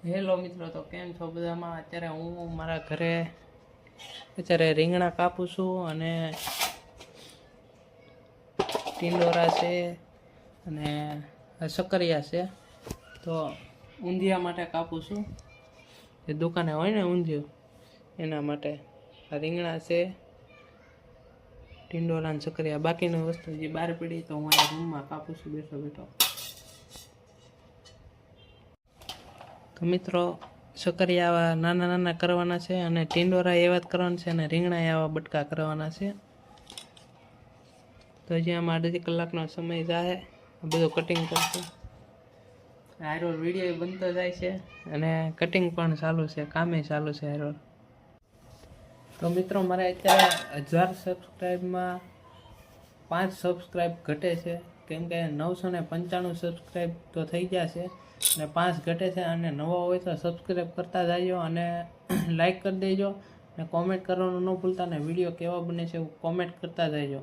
Hello મિત્રો, તો કેમ છો બધામાં? અત્યારે હું મારા ઘરે અત્યારે રીંગણા કાપું છું અને ટીંડોરા છે અને શક્કરિયા છે. તો ઊંધિયા માટે કાપું છું. એ દુકાને હોય ને ઊંધિયું, એના માટે આ રીંગણા છે, ટીંડોરા અને શક્કરિયા. બાકીની વસ્તુ જે બહાર પડી તો હું આ રૂમમાં કાપું છું બેઠો બેઠો. તો મિત્રો, શક્કરિયા આવા નાના નાના કરવાના છે અને ટીંડોરા એવા જ કરવાના છે અને રીંગણા એવા બટકા કરવાના છે. તો હજી આમાં અડધી કલાકનો સમય જાય, બધું કટિંગ કરશું. હાઈરોલ વિડીયો બનતો જાય છે અને કટિંગ પણ ચાલુ છે, કામે ચાલુ છે હાઈરોલ. તો મિત્રો, મારે અત્યારે 1000 સબસ્ક્રાઈબમાં 5 સબસ્ક્રાઈબ ઘટે છે, કેમ કે 995 સબસ્ક્રાઈબ તો થઈ ગયા છે અને 5 ઘટે છે. અને નવા હોય તો સબસ્ક્રાઈબ કરતા જજો અને લાઈક કરી દેજો અને કોમેન્ટ કરવાનું ન ભૂલતા, ને વિડીયો કેવા બને છે એવું કોમેન્ટ કરતા જજો.